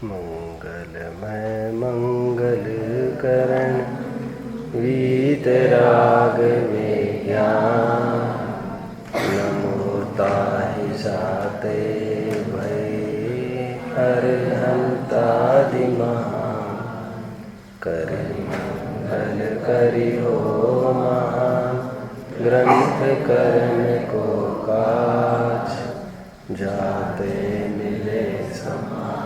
मंगलमय मंगल करण वीतराग में ज्ञान नमो ताहि जाते भय अरहंतादि महान करि मंगल करि हो महान ग्रंथ करण को काज जाते मिले समान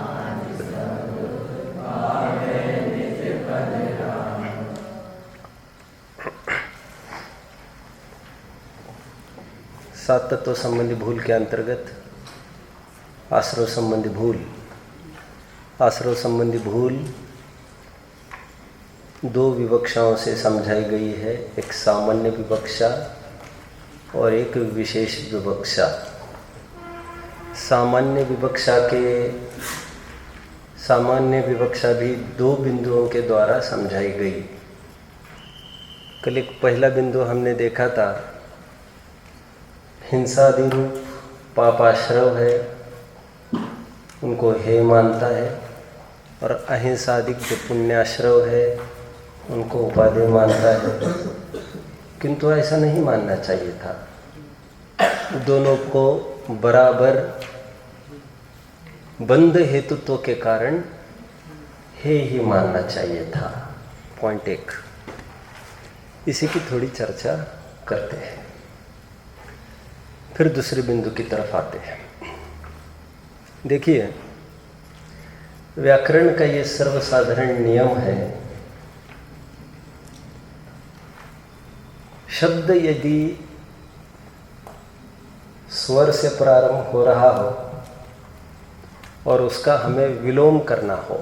सात तत्व संबंधी भूल के अंतर्गत आश्रव संबंधी भूल। आश्रव संबंधी भूल दो विवक्षाओं से समझाई गई है, एक सामान्य विवक्षा और एक विशेष विवक्षा। सामान्य विवक्षा भी दो बिंदुओं के द्वारा समझाई गई। कल एक पहला बिंदु हमने देखा था, हिंसादि रूप पापाश्रव है, उनको हे मानता है, और अहिंसादिक जो पुण्याश्रव है उनको उपादेय मानता है। किंतु ऐसा नहीं मानना चाहिए था। दोनों को बराबर बंध हेतुत्व के कारण हे ही मानना चाहिए था। पॉइंट एक, इसी की थोड़ी चर्चा करते हैं, फिर दूसरे बिंदु की तरफ आते हैं। देखिए, व्याकरण का ये सर्वसाधारण नियम है, शब्द यदि स्वर से प्रारंभ हो रहा हो और उसका हमें विलोम करना हो,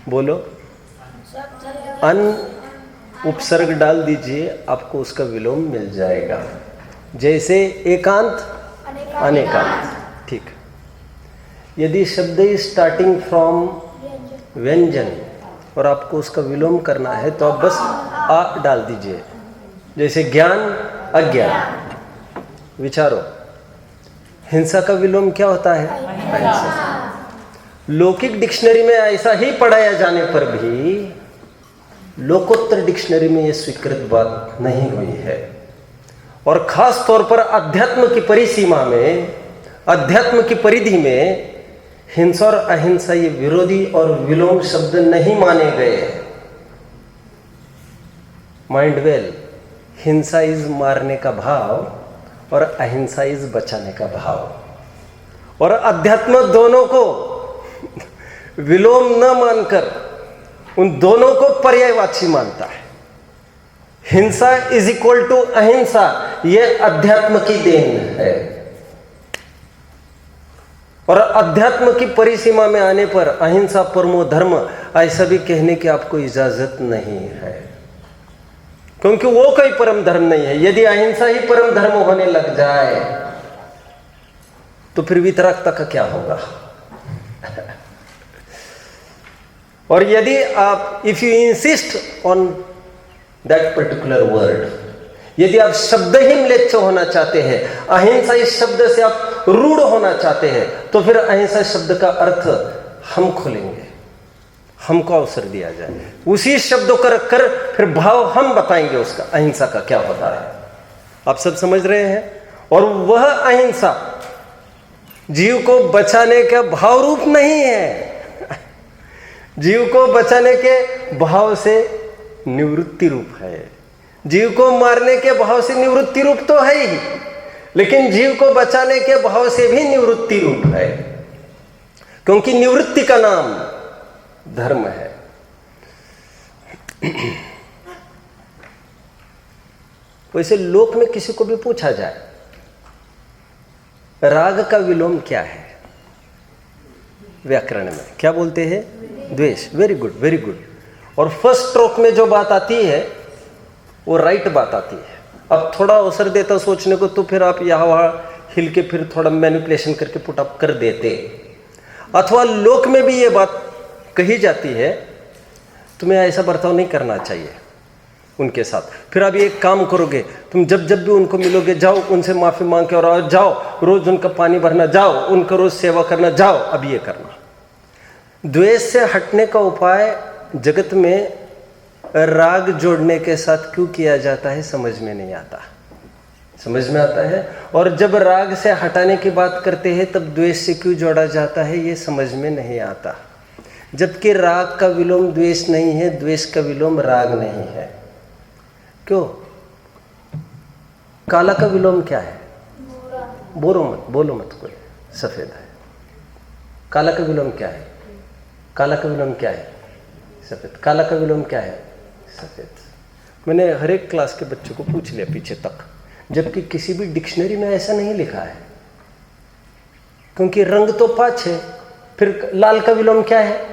बोलो अन उपसर्ग डाल दीजिए, आपको उसका विलोम मिल जाएगा। जैसे एकांत अनेकांत, ठीक। यदि शब्द इज स्टार्टिंग फ्रॉम व्यंजन और आपको उसका विलोम करना है तो आप बस आ डाल दीजिए। जैसे ज्ञान अज्ञान। विचारो, हिंसा का विलोम क्या होता है? अहिंसा। लौकिक डिक्शनरी में ऐसा ही पढ़ाया जाने पर भी लोकोत्तर डिक्शनरी में यह स्वीकृत बात नहीं हुई है। और खास तौर पर अध्यात्म की परिसीमा में, अध्यात्म की परिधि में हिंसा और अहिंसा ये विरोधी और विलोम शब्द नहीं माने गए। माइंड वेल, हिंसा इज मारने का भाव और अहिंसा इज बचाने का भाव। और अध्यात्म दोनों को विलोम न मानकर उन दोनों को पर्यायवाची मानता है। हिंसा इज इक्वल टू अहिंसा, यह अध्यात्म की देन है। और अध्यात्म की परिसीमा में आने पर अहिंसा परमो धर्म ऐसा भी कहने की आपको इजाजत नहीं है, क्योंकि वो कोई परम धर्म नहीं है। यदि अहिंसा ही परम धर्म होने लग जाए तो फिर वितरागता का क्या होगा? और यदि आप if you insist on that particular word, यदि आप शब्द ही म्लेच्छ होना चाहते हैं, अहिंसा इस शब्द से आप रूढ़ होना चाहते हैं, तो फिर अहिंसा शब्द का अर्थ हम खोलेंगे, हमको अवसर दिया जाए। उसी शब्दों को रखकर फिर भाव हम बताएंगे उसका, अहिंसा का क्या होता है। आप सब समझ रहे हैं? और वह अहिंसा जीव को बचाने का भाव रूप नहीं है, जीव को बचाने के भाव से निवृत्ति रूप है। जीव को मारने के भाव से निवृत्ति रूप तो है ही, लेकिन जीव को बचाने के भाव से भी निवृत्ति रूप है, क्योंकि निवृत्ति का नाम धर्म है। वैसे लोक में किसी को भी पूछा जाए राग का विलोम क्या है, व्याकरण में क्या बोलते हैं? द्वेष। Very good, very good. और फर्स्ट स्ट्रोक में जो बात आती है वो राइट बात आती है। अब थोड़ा अवसर देता सोचने को तो फिर आप यहाँ वहाँ हिल के फिर थोड़ा मैनिपुलेशन करके पुट अप कर देते। अथवा लोक में भी ये बात कही जाती है, तुम्हें ऐसा बर्ताव नहीं करना चाहिए उनके साथ। फिर आप एक काम करोगे, तुम जब जब भी उनको मिलोगे जाओ उनसे माफ़ी मांग के और जाओ रोज़ उनका पानी भरना, जाओ उनका रोज़ सेवा करना, जाओ अब ये करना। द्वेष से हटने का उपाय जगत में राग जोड़ने के साथ क्यों किया जाता है समझ में नहीं आता। समझ में आता है। और जब राग से हटाने की बात करते हैं तब द्वेष से क्यों जोड़ा जाता है ये समझ में नहीं आता। जबकि राग का विलोम द्वेष नहीं है, द्वेष का विलोम राग नहीं है। क्यों? काला का विलोम क्या है? बोलो मत कोई, सफेद है। काला का विलोम क्या है? काला का विलोम क्या है? सफेद। काला का विलोम क्या है? सफेद। मैंने हर एक क्लास के बच्चों को पूछ लिया पीछे तक, जबकि किसी भी डिक्शनरी में ऐसा नहीं लिखा है, क्योंकि रंग तो पांच है। फिर लाल का विलोम क्या है?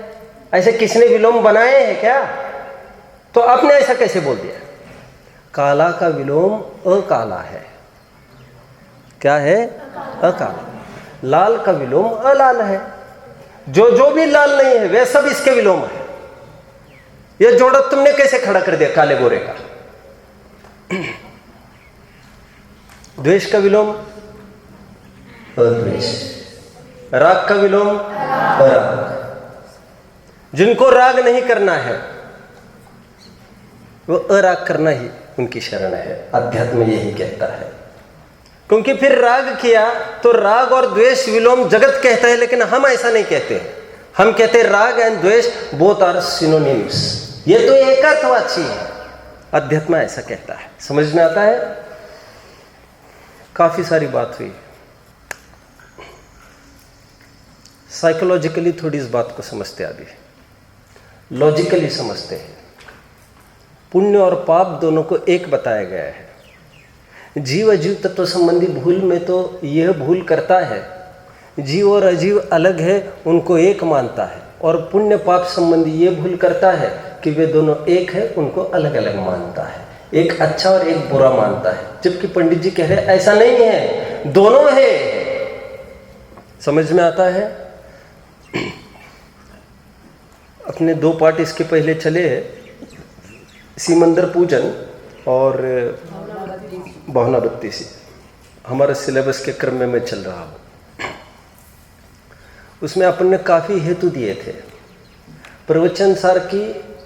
ऐसे किसने विलोम बनाए हैं क्या? तो आपने ऐसा कैसे बोल दिया? काला का विलोम अकाला है। क्या है? अकाला। लाल का विलोम अलाल है। जो भी लाल नहीं है वे सब इसके विलोम है। ये जोड़ा तुमने कैसे खड़ा कर दिया काले गोरे का? द्वेष का विलोम अद्वेष, राग का विलोम अराग। जिनको राग नहीं करना है वो अराग करना ही उनकी शरण है। अध्यात्म यही कहता है। क्योंकि फिर राग किया तो राग और द्वेष विलोम जगत कहता है, लेकिन हम ऐसा नहीं कहते। हम कहते राग एंड द्वेष बोथ आर सिनोनिम्स, ये तो एकार्थवाची है। अध्यात्म ऐसा कहता है। समझ में आता है? काफी सारी बात हुई। साइकोलॉजिकली थोड़ी इस बात को समझते अभी, लॉजिकली समझते हैं। पुण्य और पाप दोनों को एक बताया गया है। जीव अजीव तत्व संबंधी भूल में तो यह भूल करता है, जीव और अजीव अलग है उनको एक मानता है, और पुण्य पाप संबंधी ये भूल करता है कि वे दोनों एक है, उनको अलग अलग मानता है। एक अच्छा और एक बुरा मानता है, जबकि पंडित जी कह रहे ऐसा नहीं है, दोनों है। समझ में आता है? अपने दो पार्ट इसके पहले चले हैं, सीमंदर पूजन और भावना बत्तीसी। हमारे सिलेबस के क्रम में मैं चल रहा हूँ। उसमें अपन ने काफ़ी हेतु दिए थे। प्रवचन सार की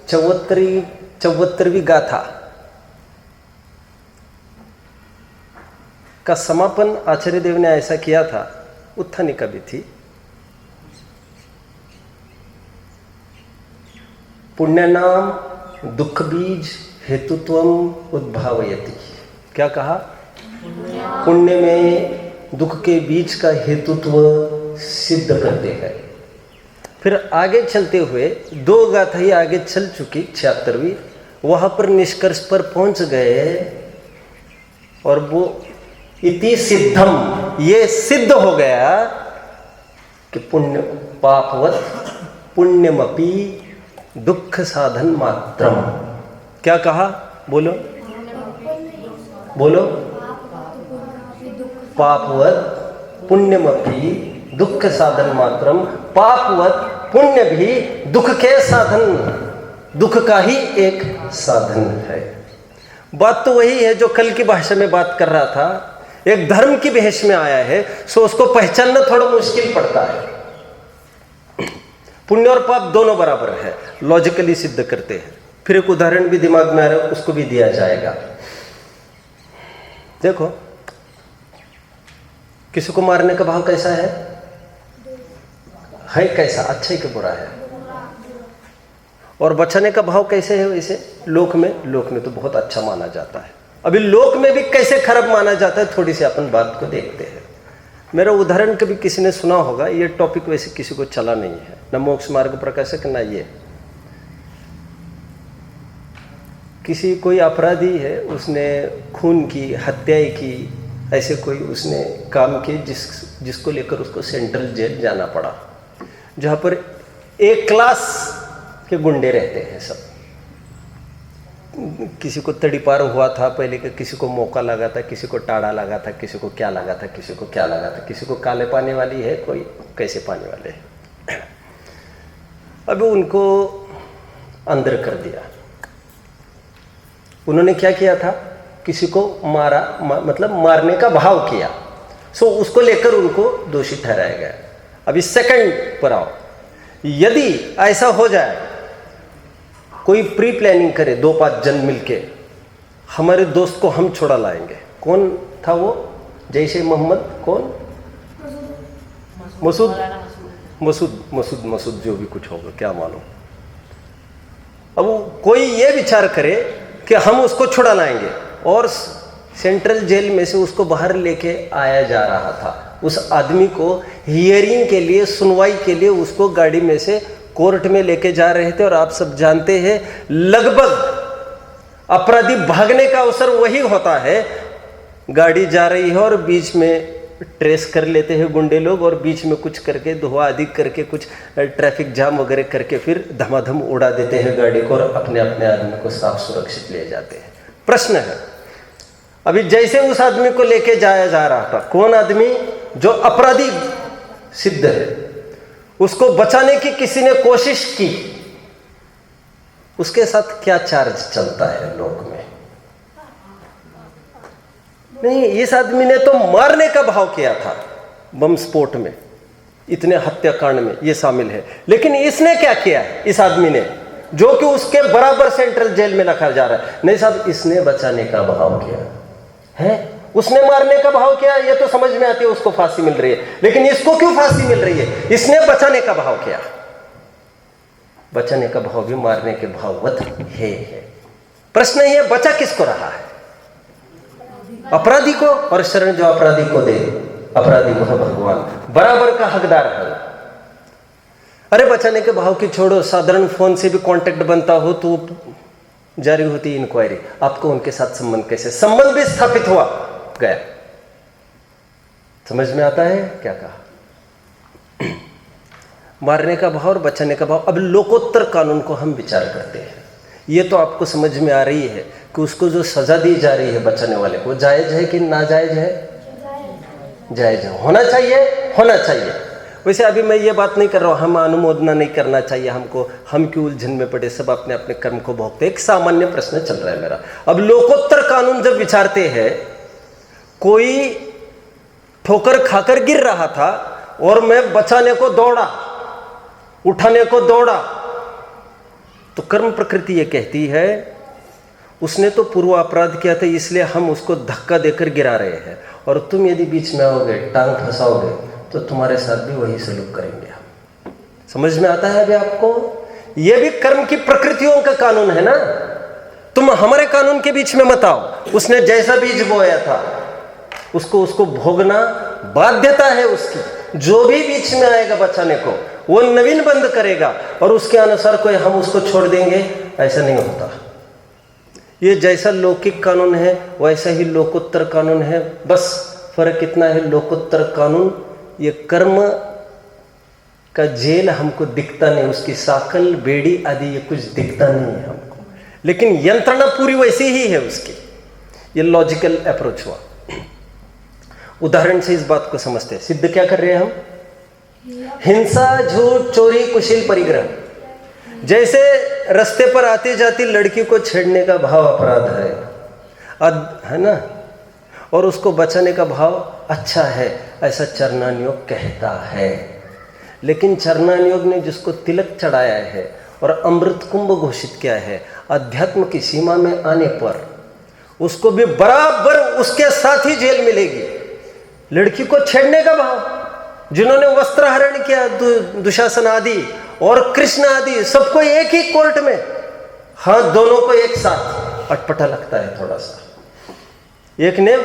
74वीं गाथा का समापन आचार्य देव ने ऐसा किया था, उत्थानिका भी थी। पुण्यनाम दुख बीज हेतुत्वम उद्भावयति। क्या कहा? पुण्य में दुख के बीज का हेतुत्व सिद्ध करते हैं। फिर आगे चलते हुए दो गाथा ही आगे चल चुकी 76वीं, वहां पर निष्कर्ष पर पहुंच गए और वो इति सिद्धम, ये सिद्ध हो गया कि पुण्य पापवत पुण्यमपि दुख साधन मात्रम। क्या कहा? बोलो बोलो। पापवत पुण्यमपि दुख साधन मात्रम। पापवत पुण्य भी दुख के साधन, दुख का ही एक साधन है। बात तो वही है जो कल की भाषा में बात कर रहा था। एक धर्म की भेष में आया है, सो उसको पहचानना थोड़ा मुश्किल पड़ता है। पुण्य और पाप दोनों बराबर है, लॉजिकली सिद्ध करते हैं। फिर एक उदाहरण भी दिमाग में आ रहा है, उसको भी दिया जाएगा। देखो, किसी को मारने का भाव कैसा है कैसा? अच्छा है कि बुरा है? और बचाने का भाव कैसे है? वैसे लोक में तो बहुत अच्छा माना जाता है। अभी लोक में भी कैसे खराब माना जाता है, थोड़ी सी अपन बात को देखते हैं। मेरा उदाहरण कभी किसी ने सुना होगा, ये टॉपिक वैसे किसी को चला नहीं है, न मोक्ष मार्ग प्रकाशक न ये। किसी कोई अपराधी है, उसने खून की, हत्याएं की, ऐसे कोई उसने काम किए जिसको लेकर उसको सेंट्रल जेल जाना पड़ा, जहाँ पर एक क्लास के गुंडे रहते हैं सब। किसी को तड़ीपार हुआ था पहले के, किसी को मौका लगा था, किसी को टाड़ा लगा था, किसी को क्या लगा था, किसी को क्या लगा था, किसी को काले पानी वाली है, कोई कैसे पानी वाले है। अभी उनको अंदर कर दिया। उन्होंने क्या किया था? किसी को मारा, मतलब मारने का भाव किया। सो उसको लेकर उनको दोषी ठहराया गया। अभी सेकंड पर आओ। यदि ऐसा हो जाए, कोई प्री प्लानिंग करे, 2-5 जन मिलके हमारे दोस्त को हम छोड़ा लाएंगे, कौन था वो? जैश ए मोहम्मद, कौन? मसूद जो भी कुछ होगा, क्या मालूम। अब कोई ये विचार करे कि हम उसको छुड़ा लाएंगे, और सेंट्रल जेल में से उसको बाहर लेके आया जा रहा था। उस आदमी को हियरिंग के लिए, सुनवाई के लिए उसको गाड़ी में से कोर्ट में लेके जा रहे थे। और आप सब जानते हैं, लगभग अपराधी भागने का अवसर वही होता है, गाड़ी जा रही है और बीच में ट्रेस कर लेते हैं गुंडे लोग, और बीच में कुछ करके धुआं आदि करके कुछ ट्रैफिक जाम वगैरह करके फिर धमाधम उड़ा देते हैं गाड़ी को, और अपने अपने आदमी को साफ सुरक्षित ले जाते हैं। प्रश्न है, अभी जैसे उस आदमी को लेके जाया जा रहा था, कौन आदमी? जो अपराधी सिद्ध है, उसको बचाने की किसी ने कोशिश की, उसके साथ क्या चार्ज चलता है लोक में? नहीं, इस आदमी ने तो मारने का भाव किया था, बम स्फोट में, इतने हत्याकांड में ये शामिल है। लेकिन इसने क्या किया है इस आदमी ने, जो कि उसके बराबर सेंट्रल जेल में रखा जा रहा है? नहीं साहब, इसने बचाने का भाव किया है, उसने मारने का भाव किया, ये तो समझ में आती है, उसको फांसी मिल रही है। लेकिन इसको क्यों फांसी मिल रही है? इसने बचाने का भाव किया। बचाने का भाव भी मारने के भाववत है। प्रश्न ये, बचा किसको रहा है? अपराधी को, और शरण जो अपराधी को दे, अपराधी को है भगवान, बराबर का हकदार है। अरे बचाने के भाव की छोड़ो, साधारण फोन से भी कांटेक्ट बनता हो तो जारी होती इंक्वायरी, आपको उनके साथ संबंध कैसे? संबंध भी स्थापित हुआ, गया। समझ में आता है क्या कहा? मारने का भाव और बचाने का भाव। अब लोकोत्तर कानून को हम विचार करते हैं, ये तो आपको समझ में आ रही है कि उसको जो सजा दी जा रही है बचाने वाले को, जायज है कि नाजायज है? जायज है, होना चाहिए, होना चाहिए। वैसे अभी मैं ये बात नहीं कर रहा हूँ, हम अनुमोदना नहीं करना चाहिए हमको, हम क्यों उलझन में पड़े, सब अपने अपने कर्म को भोगते। एक सामान्य प्रश्न चल रहा है मेरा। अब लोकोत्तर कानून जब विचारते हैं, कोई ठोकर खाकर गिर रहा था और मैं बचाने को दौड़ा, उठाने को दौड़ा, तो कर्म प्रकृति ये कहती है उसने तो पूर्व अपराध किया था, इसलिए हम उसको धक्का देकर गिरा रहे हैं, और तुम यदि बीच में आओगे, टांग फंसाओगे, तो तुम्हारे साथ भी वही सलूक करेंगे हम। समझ में आता है अभी आपको? ये भी कर्म की प्रकृतियों का कानून है ना। तुम हमारे कानून के बीच में मत आओ। उसने जैसा बीज बोया था उसको भोगना बाध्यता है उसकी। जो भी बीच में आएगा बचाने को, वो नवीन बंद करेगा, और उसके अनुसार कोई हम उसको छोड़ देंगे, ऐसा नहीं होता। ये जैसा लौकिक कानून है वैसा ही लोकोत्तर कानून है। बस फर्क इतना है, लोकोत्तर कानून ये कर्म का जेल हमको दिखता नहीं, उसकी साकल बेड़ी आदि ये कुछ दिखता नहीं है हमको, लेकिन यंत्रणा पूरी वैसी ही है उसकी। ये लॉजिकल अप्रोच हुआ। उदाहरण से इस बात को समझते हैं। सिद्ध क्या कर रहे हैं हम? हिंसा, झूठ, चोरी, कुशील परिग्रह। जैसे रास्ते पर आती जाती लड़की को छेड़ने का भाव अपराध है ना, और उसको बचाने का भाव अच्छा है, ऐसा चरणान योग कहता है। लेकिन चरणान योग ने जिसको तिलक चढ़ाया है और अमृत कुंभ घोषित किया है, अध्यात्म की सीमा में आने पर उसको भी बराबर उसके साथ ही जेल मिलेगी। लड़की को छेड़ने का भाव, जिन्होंने वस्त्र हरण किया, दुशासन आदि और कृष्ण आदि, सबको एक ही कोर्ट में, हाँ दोनों को एक साथ। अटपटा लगता है थोड़ा सा। एक ने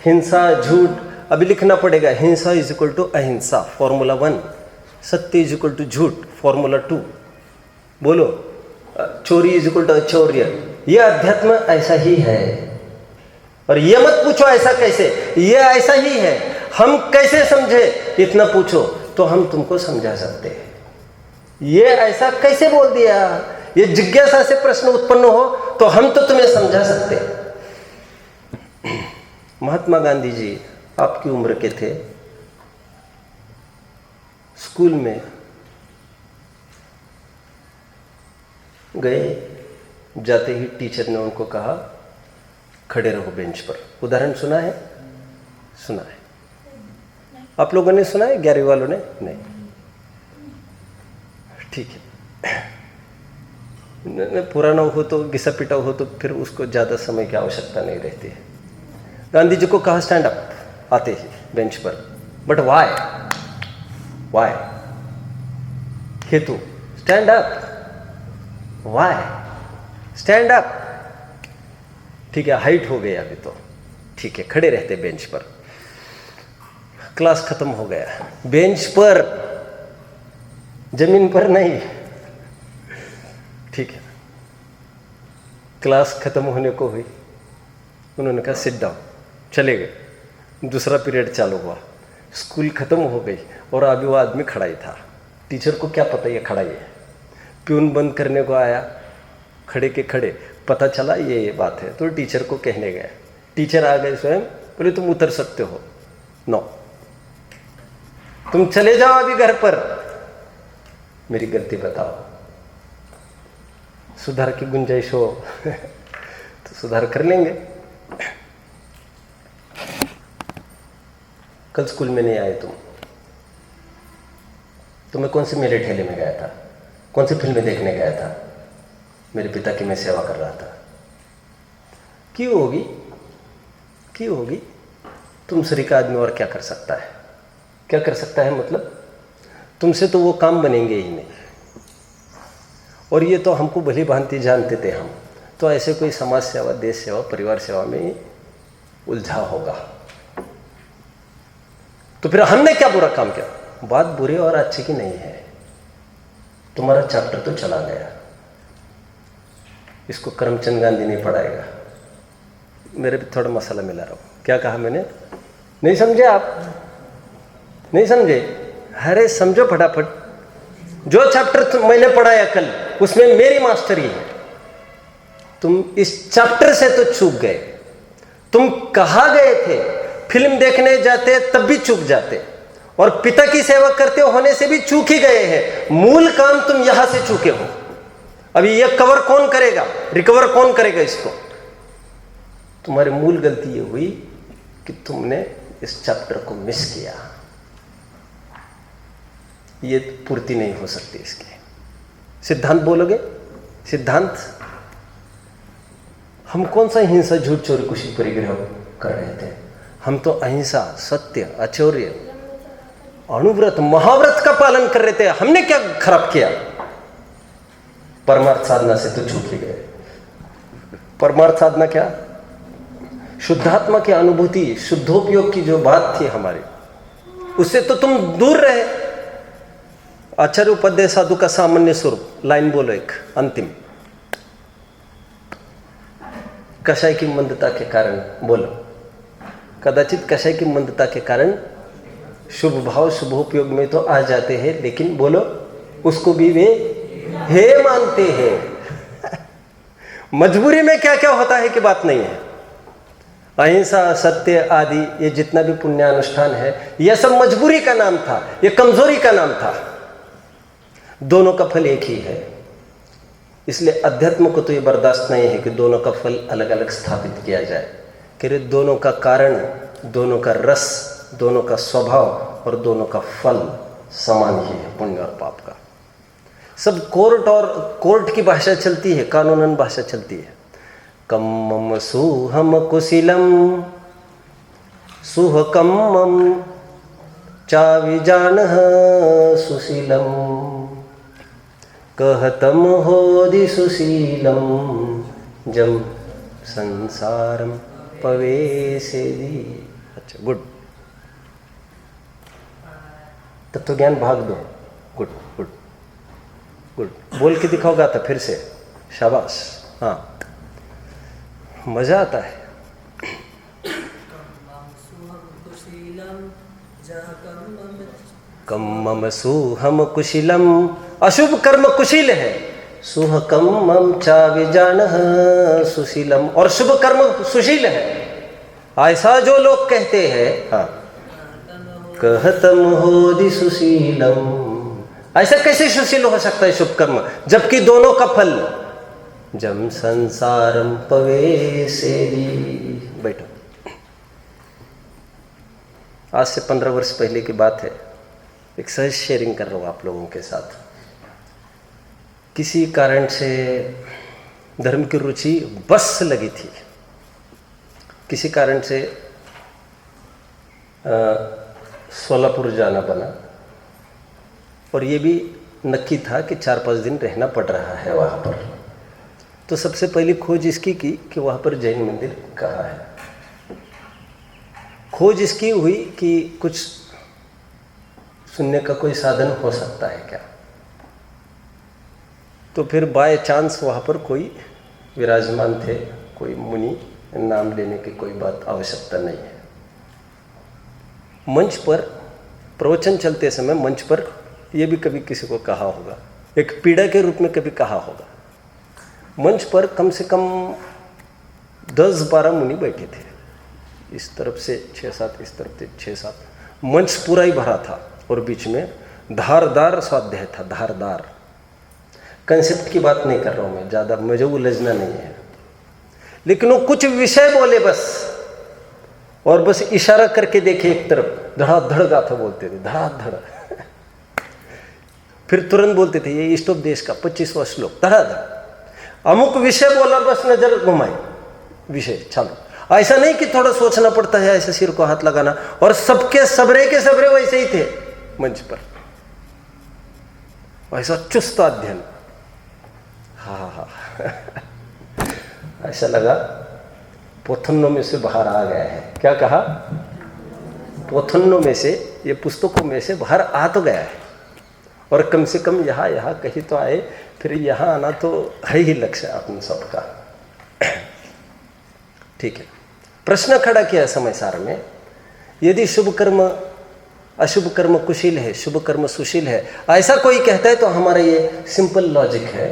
हिंसा, झूठ, अभी लिखना पड़ेगा, हिंसा इज इक्वल टू अहिंसा फॉर्मूला 1, सत्य इज इक्वल टू झूठ फॉर्मूला 2, बोलो चोरी इज इक्वल टू अचौर्य। ये अध्यात्म ऐसा ही है। और ये मत पूछो ऐसा कैसे, ये ऐसा ही है। हम कैसे समझे, इतना पूछो तो हम तुमको समझा सकते हैं। ये ऐसा कैसे बोल दिया, ये जिज्ञासा से प्रश्न उत्पन्न हो तो हम तो तुम्हें समझा सकते हैं। महात्मा गांधी जी आपकी उम्र के थे, स्कूल में गए, जाते ही टीचर ने उनको कहा खड़े रहो बेंच पर। उदाहरण सुना है? सुना है। आप लोगों ने सुना है? 11वीं वालों ने? नहीं। ठीक है, पुराना हो तो घिसा पिटा हो तो फिर उसको ज़्यादा समय की आवश्यकता नहीं रहती है। गांधी जी को कहा स्टैंड अप आते ही बेंच पर, बट वाई हेतु stand up, why stand up. ठीक है, हाइट हो गई अभी तो ठीक है, खड़े रहते बेंच पर। क्लास खत्म हो गया, बेंच पर, जमीन पर नहीं। ठीक है, क्लास खत्म होने को हुई, उन्होंने कहा सिट डाउन, चले गए। दूसरा पीरियड चालू हुआ, स्कूल खत्म हो गई और अभी वो आदमी खड़ा ही था। टीचर को क्या पता ये खड़ा ही है। प्यून बंद करने को आया, खड़े के खड़े पता चला ये बात है, तो टीचर को कहने गया। टीचर आ गए स्वयं, बोले तुम उतर सकते हो, नो तुम चले जाओ अभी घर पर। मेरी गलती बताओ, सुधार की गुंजाइश हो तो सुधार कर लेंगे। कल स्कूल में नहीं आए तुम, तो मैं कौन से मेले ठेले में गया था, कौन सी फिल्में देखने गया था, मेरे पिता की मैं सेवा कर रहा था। क्यों होगी तुम सरी का आदमी और क्या कर सकता है, क्या कर सकता है मतलब तुमसे तो वो काम बनेंगे ही नहीं। और ये तो हमको भली भांति जानते थे, हम तो ऐसे कोई समाज सेवा, देश सेवा, परिवार सेवा में उलझा होगा। तो फिर हमने क्या बुरा काम किया? बात बुरे और अच्छे की नहीं है, तुम्हारा चैप्टर तो चला गया, इसको करमचंद गांधी नहीं पढ़ाएगा। मेरे भी थोड़ा मसाला मिला रहा हूं। क्या कहा मैंने? नहीं समझे आप? नहीं समझे? अरे समझो फटाफट। जो चैप्टर मैंने पढ़ाया कल, उसमें मेरी मास्टरी है। तुम इस चैप्टर से तो चूक गए। तुम कहाँ गए थे? फिल्म देखने जाते तब भी चूक जाते, और पिता की सेवा करते होने से भी चूक ही गए हैं। मूल काम तुम यहां से चूके हो। अभी ये कवर कौन करेगा, रिकवर कौन करेगा इसको? तुम्हारी मूल गलती ये हुई कि तुमने इस चैप्टर को मिस किया। ये पूर्ति नहीं हो सकती इसकी। सिद्धांत बोलोगे? सिद्धांत हम कौन सा हिंसा, झूठ, चोरी, कुशी, परिग्रह कर रहे थे? हम तो अहिंसा, सत्य, अचौर्य, अणुव्रत, महाव्रत का पालन कर रहे थे। हमने क्या खराब किया? परमार्थ साधना से तो चूक ही गए। परमार्थ साधना क्या? शुद्धात्मा की अनुभूति, शुद्धोपयोग की जो बात थी हमारी, उससे तो तुम दूर रहे। आचार्य उपाध्याय साधु का सामान्य स्वरूप, लाइन बोलो एक अंतिम। कषाय की मंदता के कारण, बोलो। कदाचित कषाय की मंदता के कारण शुभ भाव, शुभोपयोग में तो आ जाते हैं, लेकिन बोलो उसको भी वे हे मानते हैं। मजबूरी में क्या क्या होता है कि बात नहीं है। अहिंसा, सत्य आदि ये जितना भी पुण्यानुष्ठान है, यह सब मजबूरी का नाम था, यह कमजोरी का नाम था। दोनों का फल एक ही है। इसलिए अध्यात्म को तो ये बर्दाश्त नहीं है कि दोनों का फल अलग अलग स्थापित किया जाए। कि दोनों का कारण, दोनों का रस, दोनों का स्वभाव और दोनों का फल समान ही है, पुण्य और पाप का। सब कोर्ट की भाषा चलती है, कानूनन भाषा चलती है। कम्मम सुहम कुशिलम सुहकम्मम चाविजानः सुशीलम कहतम होदि सुशीलम जम संसारम पवेसेदि। अच्छा, गुड। तत्वज्ञान भाग दो। Good good good. बोल के दिखाओगा तो फिर से, शाबाश। हाँ, मजा आता है। कम्मम सुहम कुशिलम, अशुभ कर्म कुशील है। सुह कम्मम चाविजानः सुशीलम, और शुभ कर्म सुशील है। ऐसा जो लोग कहते हैं, हाँ, कहतम होदि सुशीलम। ऐसा कैसे सुशील हो सकता है शुभ कर्म, जबकि दोनों का फल जम संसारम पवेसेदि। बैठो। आज से 15 वर्ष पहले की बात है। एक सहज शेयरिंग कर रहा हूं आप लोगों के साथ। किसी कारण से धर्म की रुचि बस लगी थी, किसी कारण से सोलापुर जाना बना, और ये भी नक्की था कि 4-5 दिन रहना पड़ रहा है वहाँ पर। तो सबसे पहली खोज इसकी की कि वहाँ पर जैन मंदिर कहाँ है। खोज इसकी हुई कि कुछ सुनने का कोई साधन हो सकता है क्या। तो फिर बाय चांस वहाँ पर कोई विराजमान थे, कोई मुनि, नाम लेने की कोई बात आवश्यकता नहीं है। मंच पर प्रवचन चलते समय मंच पर यह भी कभी किसी को कहा होगा, एक पीड़ा के रूप में कभी कहा होगा। मंच पर कम से कम 10-12 मुनि बैठे थे, इस तरफ से 6-7, इस तरफ से 6-7, मंच पूरा ही भरा था और बीच में धारदार स्वाध्याय था, धारदार। कंसेप्ट की बात नहीं कर रहा हूँ मैं, ज़्यादा मुझे उलझना नहीं है, लेकिन वो कुछ विषय बोले बस, और बस इशारा करके देखे एक तरफ, धड़ाधड़ गाथा बोलते थे, धड़ाधड़। फिर तुरंत बोलते थे ये इष्टोपदेश का 25वां श्लोक, धड़ाधड़। अमुक विषय बोला, बस नजर घुमाई, विषय चलो। ऐसा नहीं कि थोड़ा सोचना पड़ता है, ऐसे सिर को हाथ लगाना, और सबके सबरे के सबरे वैसे ही थे मंच पर, ऐसा चुस्त अध्ययन। हाँ ऐसा लगा पोथन्नों में से बाहर आ गया है। क्या कहा? पोथन्नों में से, ये पुस्तकों में से बाहर आ तो गया है, और कम से कम यहाँ कहीं तो आए। फिर यहाँ आना तो है ही लक्ष्य अपने सबका। ठीक है, प्रश्न खड़ा किया समय सार में, यदि शुभ कर्म अशुभ कर्म कुशील है, शुभ कर्म सुशील है, ऐसा कोई कहता है तो हमारा ये सिंपल लॉजिक है,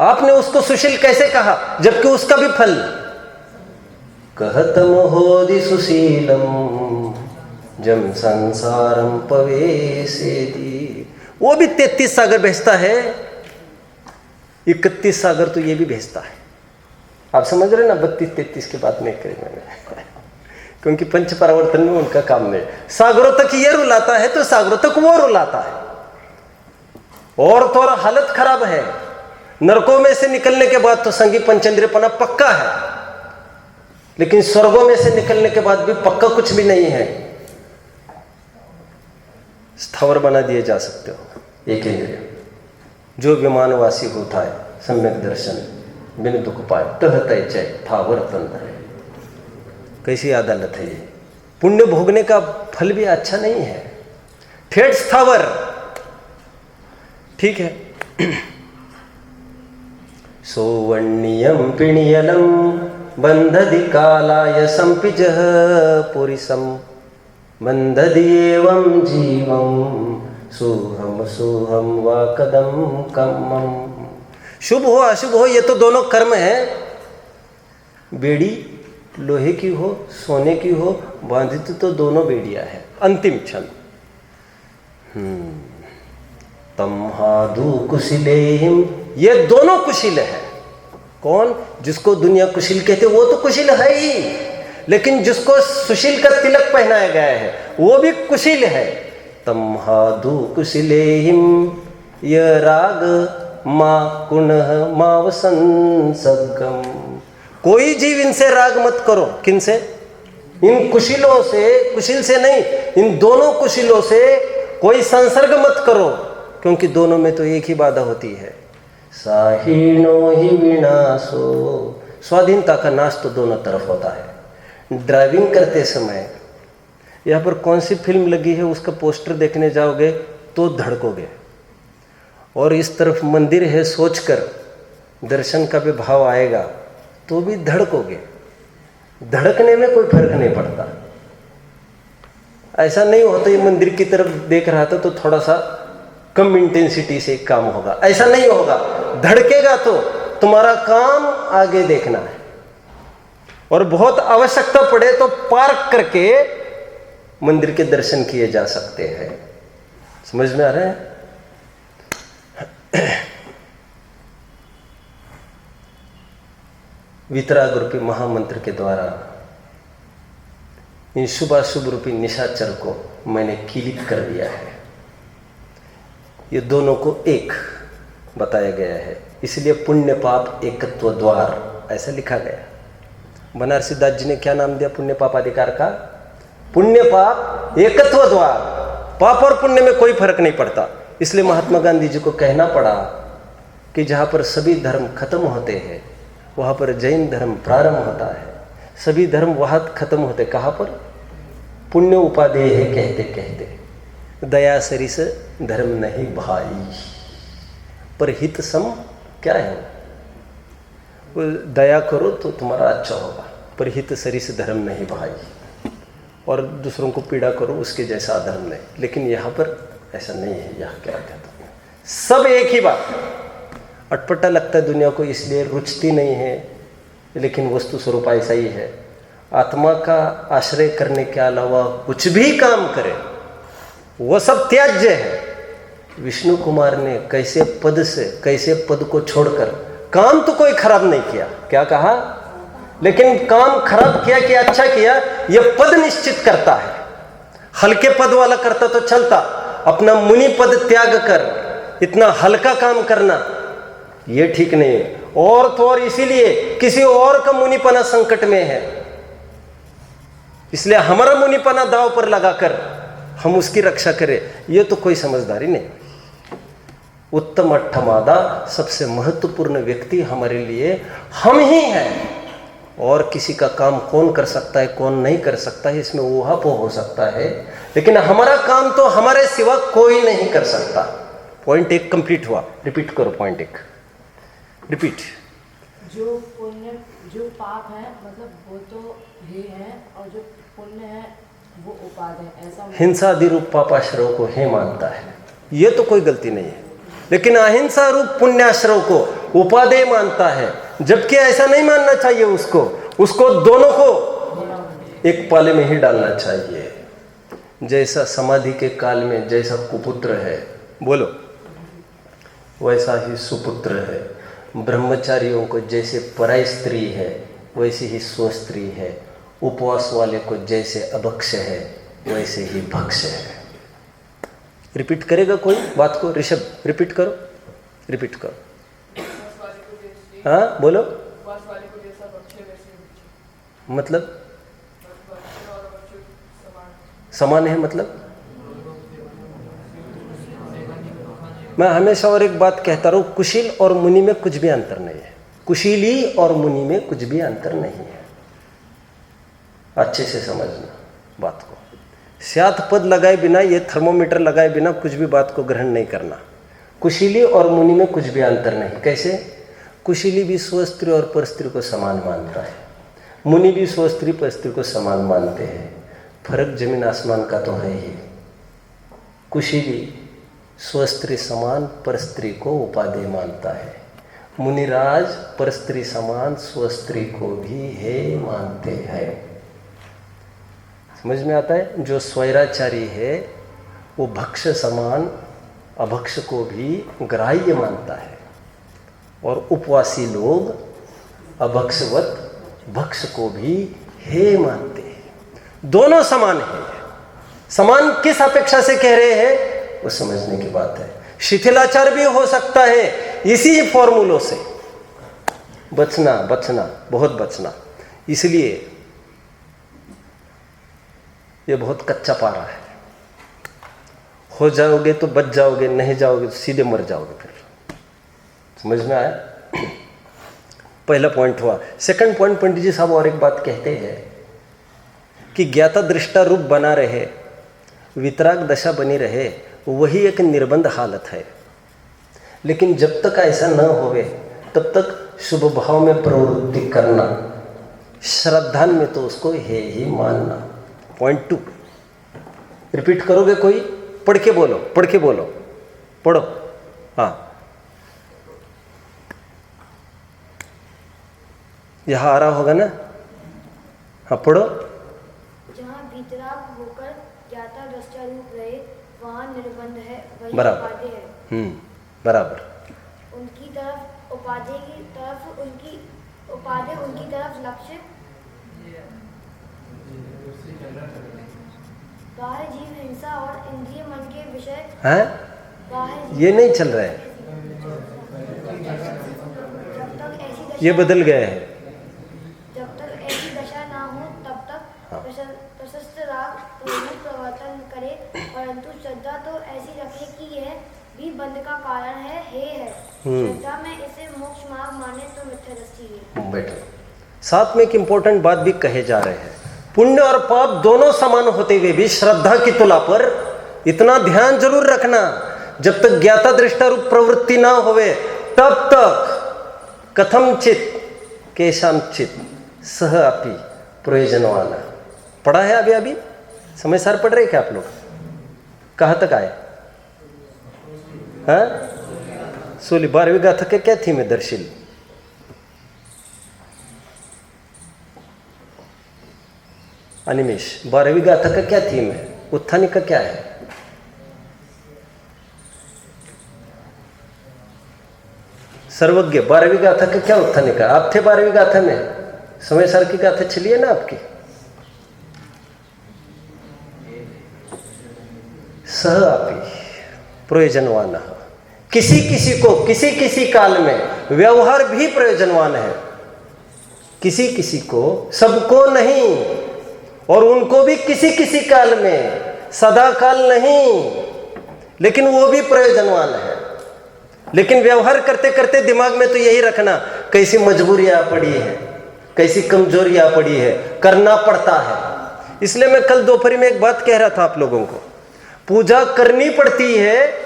आपने उसको सुशील कैसे कहा जबकि उसका भी फल कहतम होदि सुशीलम जम संसारम पवेसेति। वो भी 33 सागर भेजता है, 31 सागर तो ये भी भेजता है। आप समझ रहे ना, 32-33 की बात नहीं करी मैंने क्योंकि पंच परावर्तन में उनका काम नहीं। सागरों तक ये रुलाता है तो सागरों तक वो रुलाता है, और तो और हालत खराब है। नरकों में से निकलने के बाद तो संगी पंचेंद्रियपना पक्का है, लेकिन स्वर्गों में से निकलने के बाद भी पक्का कुछ भी नहीं है। स्थावर बना दिए जा सकते हो एक इंद्रिय, जो विमानवासी होता है सम्यक दर्शन बिन दुख पाए तहतय चय थावर तंत्र है। कैसी अदालत है ये। पुण्य भोगने का फल भी अच्छा नहीं है, ठेठ स्थावर। ठीक है। सोवण्यम पिणियलम बंधदि कालाय संपिजः पुरिसम बंधदि एवं जीवम सोहम सोहम वा कदम कम्मम। शुभ हो अशुभ हो ये तो दोनों कर्म है। बेड़ी लोहे की हो सोने की हो, बांधित तो दोनों बेड़ियां है। अंतिम क्षण तम्हादु कुशिलेहिम, ये दोनों कुशिल है। कौन? जिसको दुनिया कुशिल कहते वो तो कुशिल है ही, लेकिन जिसको सुशील का तिलक पहनाया गया है वो भी कुशिल है। तम्हादु कुशिलेहिम य राग मा कुणः मावसन सगम। कोई जीव इनसे राग मत करो। किन से? इन कुशिलों से, कुशिल से नहीं, इन दोनों कुशिलों से कोई संसर्ग मत करो, क्योंकि दोनों में तो एक ही बाधा होती है, साहीनो ही विनाशो। स्वाधीनता का नाश तो दोनों तरफ होता है। ड्राइविंग करते समय यहाँ पर कौन सी फिल्म लगी है उसका पोस्टर देखने जाओगे तो धड़कोगे, और इस तरफ मंदिर है सोचकर दर्शन का भी भाव आएगा तो भी धड़कोगे। धड़कने में कोई फर्क नहीं पड़ता। ऐसा नहीं होता ये मंदिर की तरफ देख रहा था तो थोड़ा सा कम इंटेंसिटी से काम होगा, ऐसा नहीं होगा। धड़केगा तो तुम्हारा काम आगे देखना है, और बहुत आवश्यकता पड़े तो पार्क करके मंदिर के दर्शन किए जा सकते हैं। समझ में आ रहा है? वितराग रूपी महामंत्र के द्वारा इन शुभाशुभ रूपी निशाचर को मैंने कीलित कर दिया है। ये दोनों को एक बताया गया है। इसलिए पुण्य पाप एकत्व द्वार ऐसा लिखा गया। बनारसी दास जी ने क्या नाम दिया पुण्य पाप अधिकार का? पुण्य पाप एकत्व द्वार। पाप और पुण्य में कोई फर्क नहीं पड़ता। इसलिए महात्मा गांधी जी को कहना पड़ा कि जहाँ पर सभी धर्म खत्म होते हैं वहाँ पर जैन धर्म प्रारंभ होता है। सभी धर्म वहाँ खत्म होते कहाँ पर? पुण्य उपादेय है कहते कहते। दया सरिस धर्म नहीं भाई, पर हित सम क्या है? वो दया करो तो तुम्हारा अच्छा होगा, पर हित सरिस धर्म नहीं भाई। और दूसरों को पीड़ा करो उसके जैसा धर्म नहीं। लेकिन यहाँ पर ऐसा नहीं है। यहाँ क्या कहते हैं, सब एक ही बात है। अटपटा लगता है दुनिया को, इसलिए रुचती नहीं है, लेकिन वस्तु स्वरूप ऐसा ही है। आत्मा का आश्रय करने के अलावा कुछ भी काम करे वो सब त्याज्य है। विष्णु कुमार ने कैसे पद को छोड़कर, काम तो कोई खराब नहीं किया, क्या कहा? लेकिन काम खराब किया कि अच्छा किया, यह पद निश्चित करता है। हल्के पद वाला करता तो चलता, अपना मुनि पद त्याग कर इतना हल्का काम करना यह ठीक नहीं है। और तो और इसीलिए किसी और का मुनिपना संकट में है, इसलिए हमारा मुनिपना दांव पर लगाकर हम उसकी रक्षा करें, यह तो कोई समझदारी नहीं। उत्तम अट्ठमादा, सबसे महत्वपूर्ण व्यक्ति हमारे लिए हम ही हैं। और किसी का काम कौन कर सकता है कौन नहीं कर सकता है इसमें ऊहापोह हो सकता है, लेकिन हमारा काम तो हमारे सिवा कोई नहीं कर सकता। पॉइंट 1 कंप्लीट हुआ। रिपीट करो पॉइंट 1, रिपीट। जो पुण्य जो पाप है मतलब वो तो हे है, और जो पुण्य है वो उपाद है। ऐसा हिंसा आदि रूप पापाश्रव को हे मानता है, ये तो कोई गलती नहीं है। लेकिन अहिंसा रूप पुण्याश्रव को उपादेय मानता है, जबकि ऐसा नहीं मानना चाहिए। उसको दोनों को एक पाले में ही डालना चाहिए। जैसा समाधि के काल में जैसा कुपुत्र है, बोलो, वैसा ही सुपुत्र है। ब्रह्मचारियों को जैसे पराई स्त्री है वैसे ही स्वस्त्री है। उपवास वाले को जैसे अभक्ष है वैसे ही भक्ष है। रिपीट करेगा कोई बात को? ऋषभ रिपीट करो, रिपीट करो। हाँ बोलो। मतलब समान है, मतलब मैं हमेशा और एक बात कहता रहूं, कुशील और मुनि में कुछ भी अंतर नहीं है। कुशीली और मुनि में कुछ भी अंतर नहीं है। अच्छे से समझना बात को। स्यात पद लगाए बिना, ये थर्मोमीटर लगाए बिना कुछ भी बात को ग्रहण नहीं करना। कुशीली और मुनि में कुछ भी अंतर नहीं। कैसे? कुशीली भी स्वस्त्री और परस्त्री को समान मानता है, मुनि भी स्वस्त्री परस्त्री को समान मानते हैं। फर्क जमीन आसमान का तो है ही। कुशीली स्वस्त्री समान परस्त्री को उपादेय मानता है, मुनिराज परस्त्री समान स्वस्त्री को भी हे मानते हैं। समझ में आता है? जो स्वैराचारी है वो भक्ष समान अभक्ष को भी ग्राह्य मानता है, और उपवासी लोग अभक्षवत भक्ष को भी हे मानते हैं। दोनों समान है। समान किस अपेक्षा से कह रहे हैं वो समझने की बात है। शिथिलाचार भी हो सकता है इसी फॉर्मूलों से। बचना बहुत बचना। इसलिए ये बहुत कच्चा पारा है। हो जाओगे तो बच जाओगे, नहीं जाओगे तो सीधे मर जाओगे। फिर समझ में आया? पहला पॉइंट हुआ। सेकंड पॉइंट, पंडित जी साहब और एक बात कहते हैं कि ज्ञाता दृष्टा रूप बना रहे, वितराग दशा बनी रहे, वही एक निर्बंध हालत है। लेकिन जब तक ऐसा न होवे तब तक शुभ भाव में प्रवृत्ति करना, श्रद्धान में तो उसको है ही मानना। पॉइंट 2 रिपीट करोगे कोई? पढ़ के बोलो, पढ़ो। हाँ, यहाँ आ रहा होगा ना? हाँ पढ़ो। जहाँ वितराग होकर ज्ञाता दृष्टा रूप रहे वहाँ निर्बंध है, वही बराबर। उपादेय है। बराबर। उनकी तरफ उपादेय की तरफ उपादेय उनकी तरफ लक्ष्य बाह्य जीव हिंसा और इंद्रिय मन के विषय है, ये नहीं चल रहा है। ये बदल गए हैं। जब तक ऐसी दशा ना हो तब तक प्रशस्त राग प्रवर्तन करे, परंतु श्रद्धा तो ऐसी रखे कि यह भी बंध का कारण है, हे है। श्रद्धा में इसे मोक्ष मार्ग माने तो मिथ्या दृष्टि है। बैठो, साथ में एक इंपॉर्टेंट बात भी कहे जा रहे हैं। पुण्य और पाप दोनों समान होते हुए भी श्रद्धा की तुला पर इतना ध्यान जरूर रखना, जब तक ज्ञाता दृष्टा रूप प्रवृत्ति ना होवे तब तक कथमचित केशामचित सह अपि प्रयोजनवान। पढ़ा है अभी अभी समय सार पढ़ रहे क्या आप लोग? कहाँ तक आए? हाँ, 12वीं गाथा के क्या थी में दर्शिल? अनिमेश, 12वीं गाथा का क्या थीम है? उत्थानी का क्या है? सर्वज्ञ। 12वीं गाथा का क्या उत्थानी का? आप थे 12वीं गाथा में? समय सार की गाथा चलिए ना आपकी। सह अपि प्रयोजनवान। किसी किसी को किसी किसी काल में व्यवहार भी प्रयोजनवान है, किसी किसी को, सबको नहीं, और उनको भी किसी किसी काल में, सदा काल नहीं, लेकिन वो भी प्रयोजनवान है। लेकिन व्यवहार करते करते दिमाग में तो यही रखना, कैसी मजबूरियां पड़ी है, कैसी कमजोरियां पड़ी है, करना पड़ता है। इसलिए मैं कल दोपहर में एक बात कह रहा था आप लोगों को, पूजा करनी पड़ती है।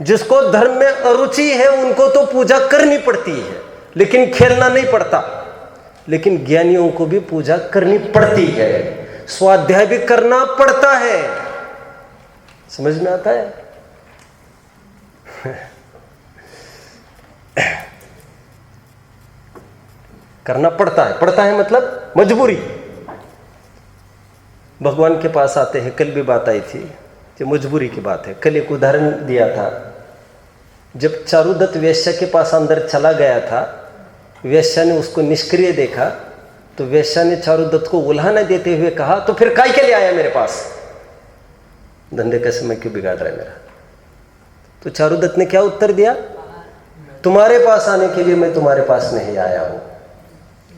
जिसको धर्म में अरुचि है उनको तो पूजा करनी पड़ती है, लेकिन खेलना नहीं पड़ता। लेकिन ज्ञानियों को भी पूजा करनी पड़ती है, स्वाध्याय भी करना पड़ता है। समझ में आता है? करना पड़ता है। पड़ता है मतलब मजबूरी। भगवान के पास आते हैं, कल भी बात आई थी, जो मजबूरी की बात है। कल एक उदाहरण दिया था, जब चारुदत्त वेश्या के पास अंदर चला गया था, वेश्या ने उसको निष्क्रिय देखा, तो वेश्या ने चारुदत्त को उल्हाना देते हुए कहा, तो फिर काय के लिए आया मेरे पास? धंधे का समय क्यों बिगाड़ रहा है मेरा? तो चारुदत्त ने क्या उत्तर दिया? तुम्हारे पास आने के लिए मैं तुम्हारे पास नहीं आया हूं,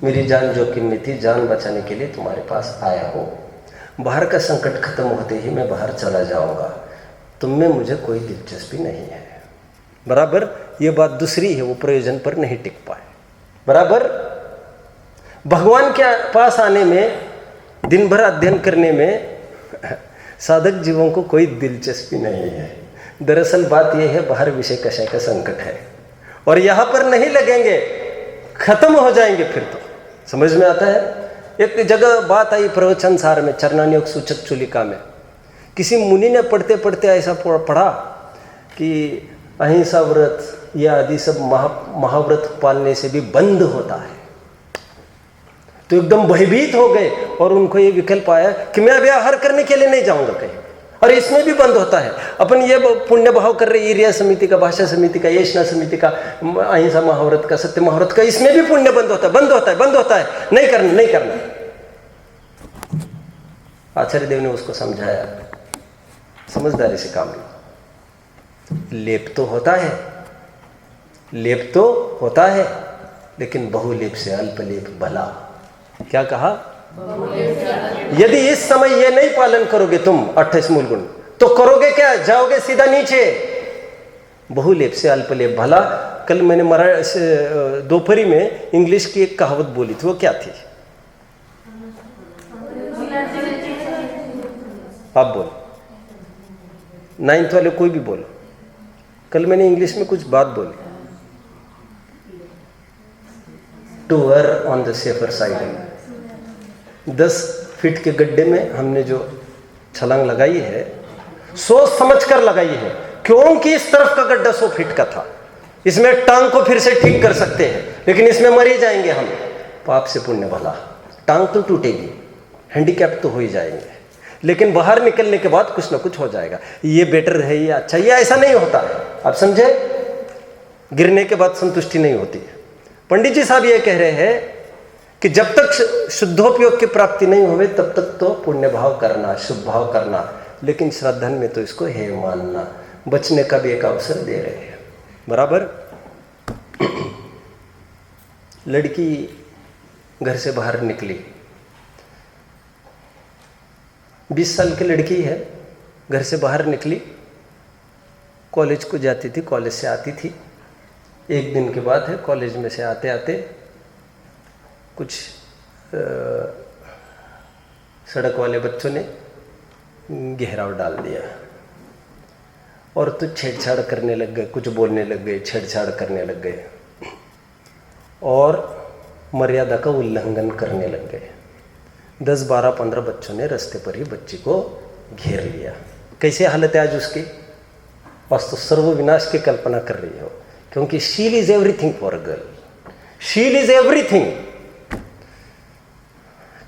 मेरी जान जोखिम में थी, जान बचाने के लिए तुम्हारे पास आया हूं। बाहर का संकट खत्म होते ही मैं बाहर चला जाऊंगा, तुम में मुझे कोई दिलचस्पी नहीं है। बराबर? ये बात दूसरी है, वो प्रयोजन पर नहीं टिक पाए। बराबर? भगवान के पास आने में, दिन भर अध्ययन करने में साधक जीवों को कोई दिलचस्पी नहीं है। दरअसल बात यह है, बाहर विषय कषय का संकट है और यहां पर नहीं लगेंगे, खत्म हो जाएंगे फिर तो। समझ में आता है? एक जगह बात आई प्रवचन सार में, चरणानियोग सूचक चुलिका में, किसी मुनि ने पढ़ते पढ़ते ऐसा पढ़ा कि अहिंसा व्रत या आदि सब महाव्रत पालने से भी बंद होता है। तो एकदम भयभीत हो गए और उनको ये विकल्प आया कि मैं अभी आहार करने के लिए नहीं जाऊंगा कहीं, और इसमें भी बंद होता है। अपन ये पुण्य भाव कर रहे, ईर्या समिति का, भाषा समिति का, येषणा समिति का, अहिंसा महाव्रत का, सत्य महाव्रत का, इसमें भी पुण्य बंद होता है, बंद होता है, बंद होता है, नहीं करना, नहीं करना। आचार्य देव ने उसको समझाया, समझदारी से काम लो। लेप तो होता है, लेप तो होता है, लेकिन बहुलेप से अल्पलेप भला। क्या कहा? यदि इस समय ये नहीं पालन करोगे तुम 28 मूल गुण, तो करोगे क्या? जाओगे सीधा नीचे। बहुलेप से अल्पलेप भला। कल मैंने दोपहरी में इंग्लिश की एक कहावत बोली थी, वो क्या थी? आप बोलो, 9th वाले कोई भी बोलो। कल मैंने इंग्लिश में कुछ बात बोली, to err on the safer side. 10 feet के गड्ढे में हमने जो छलांग लगाई है, सोच समझ कर लगाई है, क्योंकि इस तरफ का गड्ढा 100 फीट का था। इसमें टांग को फिर से ठीक कर सकते हैं, लेकिन इसमें मर ही जाएंगे हम। पाप से पुण्य भला। टांग तो टूटेगी, हैंडीकैप तो हो ही जाएंगे, लेकिन बाहर निकलने के बाद कुछ ना कुछ हो जाएगा। ये बेटर है, ये अच्छा, ये ऐसा नहीं होता है। आप समझे? गिरने के बाद संतुष्टि नहीं होती है। पंडित जी साहब ये कह रहे हैं कि जब तक शुद्धोपयोग की प्राप्ति नहीं हुए तब तक तो पुण्य भाव करना, शुभ भाव करना, लेकिन श्रद्धन में तो इसको हे मानना, बचने का भी एक अवसर दे रहे हैं। बराबर? लड़की घर से बाहर निकली, 20 साल की लड़की है, घर से बाहर निकली, कॉलेज को जाती थी, कॉलेज से आती थी। एक दिन की बात है, कॉलेज में से आते आते कुछ सड़क वाले बच्चों ने घेराव डाल दिया और तो छेड़छाड़ करने लग गए, कुछ बोलने लग गए, छेड़छाड़ करने लग गए और मर्यादा का उल्लंघन करने लग गए। 10, 12, 15 बच्चों ने रास्ते पर ही बच्ची को घेर लिया। कैसे हालत है आज उसकी? बस तो सर्वविनाश की कल्पना कर रही हो, क्योंकि शील is everything for a girl, शील इज एवरीथिंग।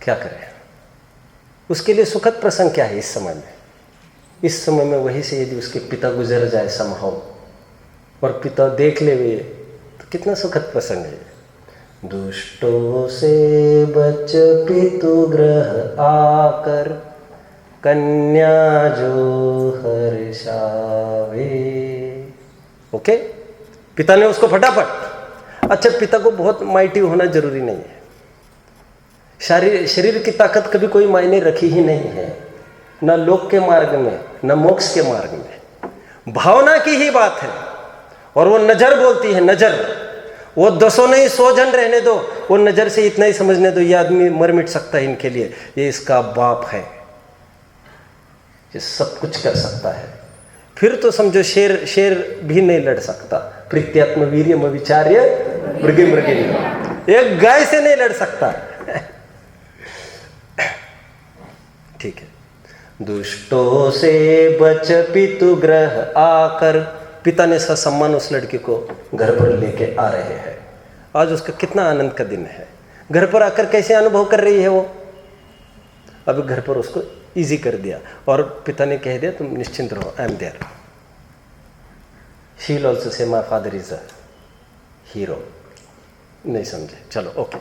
क्या करें? उसके लिए सुखद प्रसंग क्या है इस समय में? इस समय में वहीं से यदि उसके पिता गुजर जाए समहाउ और पिता देख ले वे, तो कितना सुखद प्रसंग है। दुष्टों से बच पितु ग्रह आकर, कन्या जो हर्षावे। ओके, पिता ने उसको फटाफट। अच्छा, पिता को बहुत माइटी होना जरूरी नहीं है, शरीर की ताकत कभी कोई मायने रखी ही नहीं है, न लोक के मार्ग में न मोक्ष के मार्ग में। भावना की ही बात है। और वो नजर बोलती है, नजर। वो 200 नहीं 100 जन रहने दो, वो नजर से इतना ही समझने दो, ये आदमी मर मिट सकता है इनके लिए, ये इसका बाप है, ये सब कुछ कर सकता है। फिर तो समझो शेर भी नहीं लड़ सकता। प्रीत्यात्म वीर्यम विचार्य मृगे मृगे, एक गाय से नहीं लड़ सकता। ठीक है। दुष्टों से बच पितु ग्रह आकर, पिता ने ससम्मान उस लड़की को घर पर लेके आ रहे हैं। आज उसका कितना आनंद का दिन है। घर पर आकर कैसे अनुभव कर रही है वो? अब घर पर उसको इजी कर दिया और पिता ने कह दिया तुम निश्चिंत रहो, I am there. She will also say my father is a hero. नहीं समझे? चलो ओके।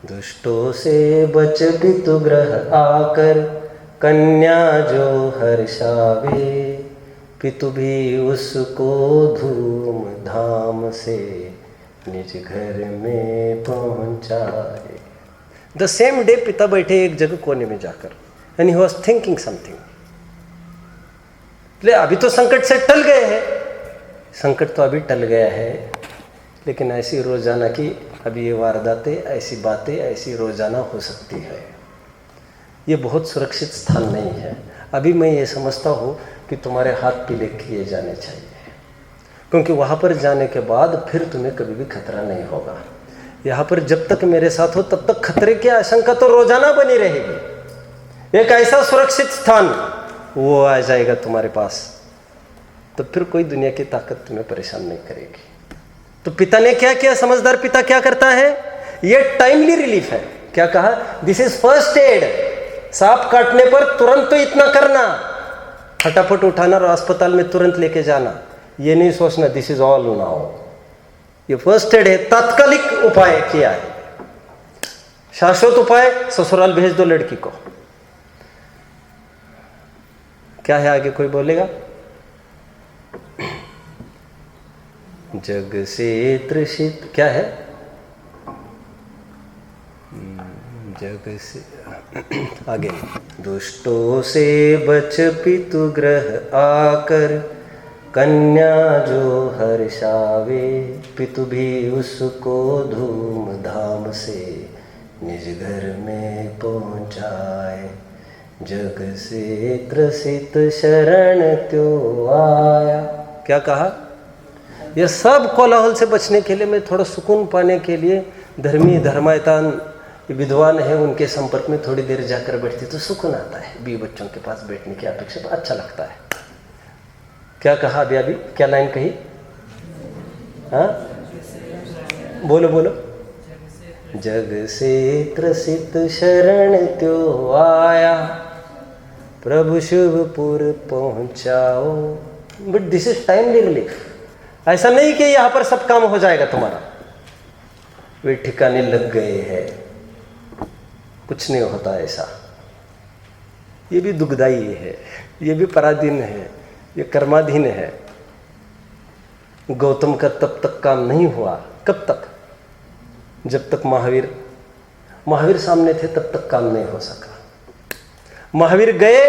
दुष्टों से बच पितु ग्रह आकर, कन्या जो हर्षावे, पितु भी उसको धूम धाम से निज घर में पहुंचाए। द सेम डे पिता बैठे एक जगह कोने में जाकर, and he was thinking something. अभी तो संकट से टल गए हैं, संकट तो अभी टल गया है, लेकिन ऐसी रोजाना की अभी ये वारदातें, ऐसी बातें ऐसी रोजाना हो सकती है। ये बहुत सुरक्षित स्थान नहीं है। अभी मैं ये समझता हूँ कि तुम्हारे हाथ पीले किए जाने चाहिए, क्योंकि वहाँ पर जाने के बाद फिर तुम्हें कभी भी खतरा नहीं होगा। यहाँ पर जब तक मेरे साथ हो तब तक खतरे की आशंका तो रोजाना बनी रहेगी। एक ऐसा सुरक्षित स्थान वो आ जाएगा तुम्हारे पास, तो फिर कोई दुनिया की ताकत तुम्हें परेशान नहीं करेगी। तो पिता ने क्या किया? समझदार पिता क्या करता है? ये टाइमली रिलीफ है। क्या कहा? This is first aid. सांप काटने पर तुरंत तो इतना करना, फटाफट उठाना और अस्पताल में तुरंत लेके जाना, ये नहीं सोचना दिस इज ऑल नाउ। ये फर्स्ट एड है, तात्कालिक उपाय किया है। शाश्वत उपाय, ससुराल भेज दो लड़की को। क्या है आगे? कोई बोलेगा? जग से तृषित, क्या है? जग से आगे, दुष्टों से बच पितु ग्रह आकर, कन्या जो हर्षावे, पितु भी उसको धूम धाम से निज घर में पहुँचाए। जग से त्रसित शरण त्यो आया। क्या कहा? यह सब कोलाहल से बचने के लिए, मैं थोड़ा सुकून पाने के लिए धर्मी धर्मायतान विद्वान है उनके संपर्क में थोड़ी देर जाकर बैठती तो सुकून आता है। बीवी बच्चों के पास बैठने की अपेक्षा तो अच्छा लगता है। क्या कहा अभी? क्या लाइन कही? हाँ, बोलो बोलो। जग से त्रसित शरण त्यो आया, प्रभु शुभपुर पहुंचाओ। But this is timely relief. ऐसा नहीं कि यहां पर सब काम हो जाएगा तुम्हारा। वे ठिकाने लग गए हैं, कुछ नहीं होता ऐसा। ये भी दुखदाई है, ये भी पराधीन है, ये कर्माधीन है। गौतम का तब तक काम नहीं हुआ। कब तक? जब तक महावीर सामने थे तब तक काम नहीं हो सका। महावीर गए,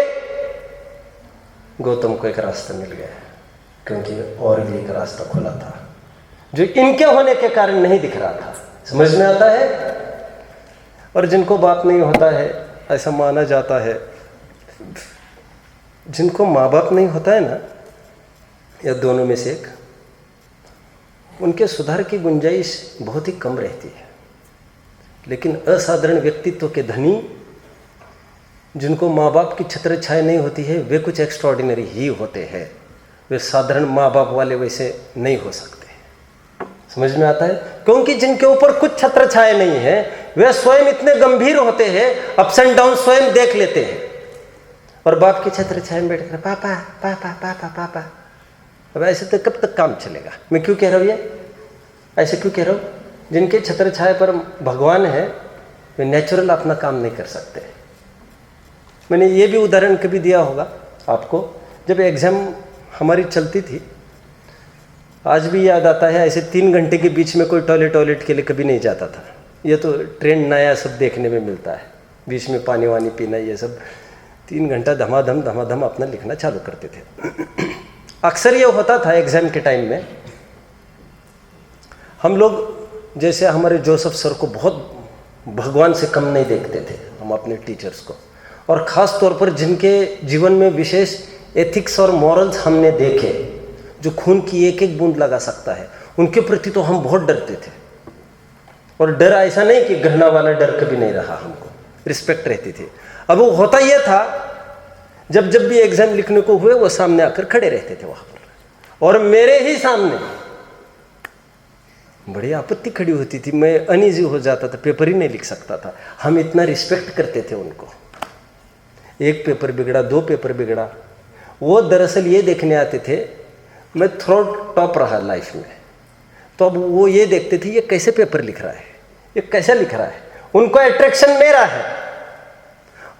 गौतम को एक रास्ता मिल गया, क्योंकि और भी एक रास्ता खुला था जो इनके होने के कारण नहीं दिख रहा था। समझ में आता है? और जिनको बाप नहीं होता है, ऐसा माना जाता है, जिनको माँ बाप नहीं होता है ना, या दोनों में से एक, उनके सुधार की गुंजाइश बहुत ही कम रहती है। लेकिन असाधारण व्यक्तित्व के धनी, जिनको माँ बाप की छत्र छाया नहीं होती है, वे कुछ एक्स्ट्रॉर्डिनरी ही होते हैं। वे साधारण माँ बाप वाले वैसे नहीं हो सकते। समझ में आता है? क्योंकि जिनके ऊपर कुछ छत्र छाया नहीं है, वे स्वयं इतने गंभीर होते हैं, अप्स एंड डाउन स्वयं देख लेते हैं। और बाप की छत्र छाया में बैठकर पापा पापा पापा पापा, अब ऐसे तो कब तक काम चलेगा? मैं क्यों कह रहा हूँ ये? ऐसे क्यों कह रहा हूँ? जिनके छत्र छाया पर भगवान है, वे नेचुरल अपना काम नहीं कर सकते। मैंने ये भी उदाहरण कभी दिया होगा आपको, जब एग्ज़ाम हमारी चलती थी, आज भी याद आता है, ऐसे 3 घंटे के बीच में कोई टॉयलेट के लिए कभी नहीं जाता था। ये तो ट्रेंड नया सब देखने में मिलता है, बीच में पानी वानी पीना, ये सब 3 घंटा धमाधम अपना लिखना चालू करते थे। अक्सर ये होता था एग्ज़ाम के टाइम में, हम लोग जैसे हमारे जोसेफ सर को बहुत भगवान से कम नहीं देखते थे हम अपने टीचर्स को, और ख़ास तौर पर जिनके जीवन में विशेष एथिक्स और मॉरल्स हमने देखे, जो खून की एक एक बूंद लगा सकता है, उनके प्रति तो हम बहुत डरते थे। और डर ऐसा नहीं कि गहना वाला डर कभी नहीं रहा, हमको रिस्पेक्ट रहती थी। अब वो होता यह था, जब भी एग्ज़ाम लिखने को हुए, वो सामने आकर खड़े रहते थे वहाँ पर, और मेरे ही सामने बड़ी आपत्ति खड़ी होती थी, मैं अनईजी हो जाता था, पेपर ही नहीं लिख सकता था। हम इतना रिस्पेक्ट करते थे उनको। एक पेपर बिगड़ा, 2 पेपर बिगड़ा, वो दरअसल ये देखने आते थे मैं थर्ड टॉप रहा लाइफ में, तो अब वो ये देखते थे ये कैसे पेपर लिख रहा है, ये कैसा लिख रहा है। उनको अट्रैक्शन मेरा है,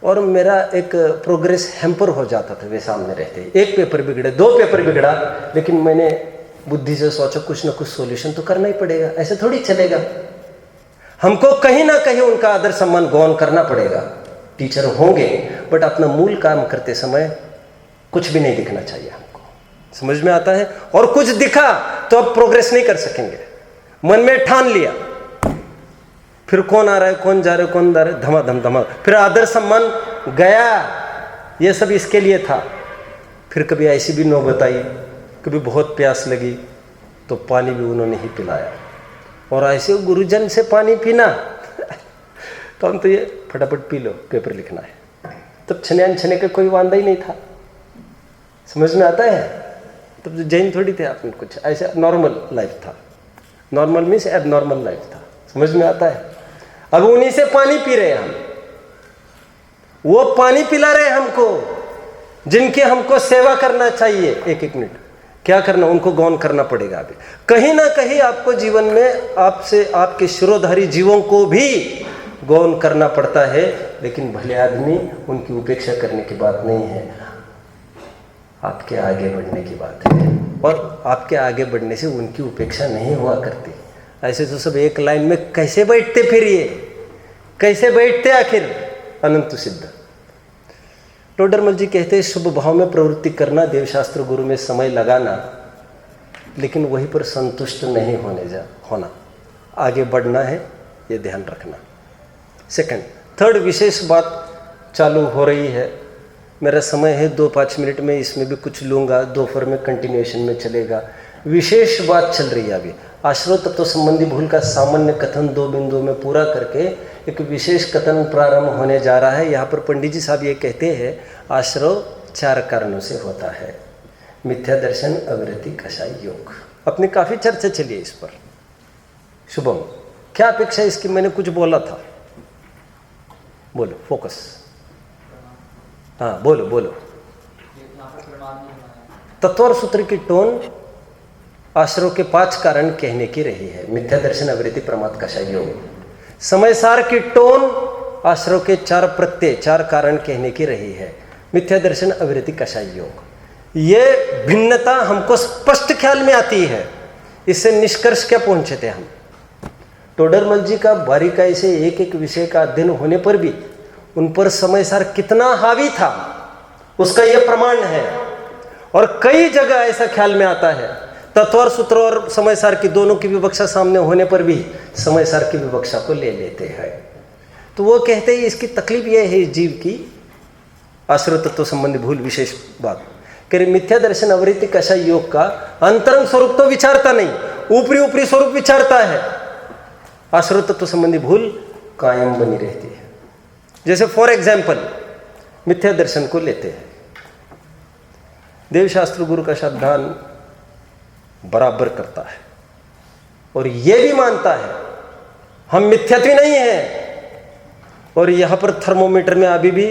और मेरा एक प्रोग्रेस हैम्पर हो जाता था वे सामने रहते। 1 पेपर बिगड़े, 2 पेपर बिगड़ा, लेकिन मैंने बुद्धि से सोचा कुछ ना कुछ सॉल्यूशन तो करना ही पड़ेगा, ऐसे थोड़ी चलेगा। हमको कहीं ना कहीं उनका आदर सम्मान गौन करना पड़ेगा। टीचर होंगे, बट अपना मूल काम करते समय कुछ भी नहीं दिखना चाहिए हमको। समझ में आता है? और कुछ दिखा तो अब प्रोग्रेस नहीं कर सकेंगे। मन में ठान लिया, फिर कौन आ रहा है, कौन जा रहा है, कौन जा रहा है, धमा, फिर आदर सम्मान गया। ये सब इसके लिए था। फिर कभी ऐसी भी नौबत आई, कभी बहुत प्यास लगी तो पानी भी उन्होंने ही पिलाया। और ऐसे गुरुजन से पानी पीना तो हम तो ये फटाफट पी लो, पेपर लिखना है। तब छने का कोई वांदा ही नहीं था। समझ में आता है? तब तो जैन थोड़ी थे आपने, कुछ ऐसे नॉर्मल लाइफ था। नॉर्मल मीन्स एबनॉर्मल लाइफ था। समझ में आता है? अब उन्हीं से पानी पी रहे हैं हम, वो पानी पिला रहे हैं हमको, जिनकी हमको सेवा करना चाहिए। एक मिनट, क्या करना? उनको गौन करना पड़ेगा। अभी कहीं ना कहीं आपको जीवन में आपसे, आपके शिरोधारी जीवों को भी गौन करना पड़ता है। लेकिन भले आदमी, उनकी उपेक्षा करने की बात नहीं है, आपके आगे बढ़ने की बात है। और आपके आगे बढ़ने से उनकी उपेक्षा नहीं हुआ करती। ऐसे तो सब एक लाइन में कैसे बैठते, फिर ये कैसे बैठते आखिर? अनंत सिद्ध। टोडरमल जी कहते हैं, शुभ भाव में प्रवृत्ति करना, देवशास्त्र गुरु में समय लगाना, लेकिन वहीं पर संतुष्ट नहीं होना, आगे बढ़ना है, ये ध्यान रखना। सेकंड, थर्ड विशेष बात चालू हो रही है। मेरा समय है 2-5 मिनट में, इसमें भी कुछ लूँगा, दोपहर में कंटिन्यूएशन में चलेगा। विशेष बात चल रही है अभी। आश्रव तत्व संबंधी भूल का सामान्य कथन 2 बिंदुओं में पूरा करके एक विशेष कथन प्रारंभ होने जा रहा है। यहाँ पर पंडित जी साहब ये कहते हैं, आश्रव 4 कारणों से होता है। मिथ्या दर्शन, अविरति, कषाय योग। अपनी काफ़ी चर्चा चली है इस पर। शुभम, क्या अपेक्षा इसकी? मैंने कुछ बोला था, बोलो, फोकस। हाँ, बोलो। तत्वर सूत्र की टोन आश्रव के 5 कारण कहने की रही है। मिथ्या दर्शन, अविरति, प्रमाद, कषाय योग। समय सार की टोन आश्रव के 4 प्रत्यय, 4 कारण कहने की रही है। मिथ्या दर्शन, अविरति, कषाय योग। ये भिन्नता हमको स्पष्ट ख्याल में आती है। इससे निष्कर्ष क्या पहुंचे थे हम? टोडरमल जी का बारीकाई से एक एक विषय का अध्ययन होने पर भी उन पर समय सार कितना हावी था उसका यह प्रमाण है। और कई जगह ऐसा ख्याल में आता है, तत्व और सूत्र और समय सार की दोनों की विवक्षा सामने होने पर भी समय सार की विवक्षा को ले लेते हैं। तो वो कहते हैं इसकी तकलीफ यह है इस जीव की, आश्रय तत्व संबंधी भूल विशेष बात कि मिथ्या दर्शन अवृत्ति कषा योग का अंतरंग स्वरूप तो विचारता नहीं, ऊपरी ऊपरी स्वरूप विचारता है। आश्रय तत्व संबंधी भूल कायम बनी रहती है। जैसे फॉर एग्जाम्पल मिथ्या दर्शन को लेते हैं, देवशास्त्र गुरु का सावधान बराबर करता है और यह भी मानता है हम मिथ्यात्व नहीं है, और यहां पर थर्मोमीटर में अभी भी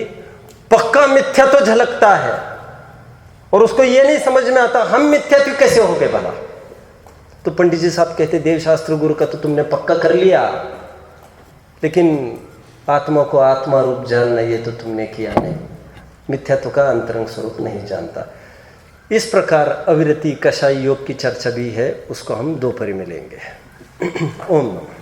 पक्का मिथ्या तो झलकता है, और उसको यह नहीं समझ में आता हम मिथ्यात्व कैसे हो गए भला। तो पंडित जी साहब कहते देवशास्त्र गुरु का तो तुमने पक्का कर लिया, लेकिन आत्मा को आत्मा रूप जानना ये तो तुमने किया नहीं, मिथ्यात्व का अंतरंग स्वरूप नहीं जानता। इस प्रकार अविरति कषाय योग की चर्चा भी है, उसको हम दोपहर में लेंगे। ओम नमः।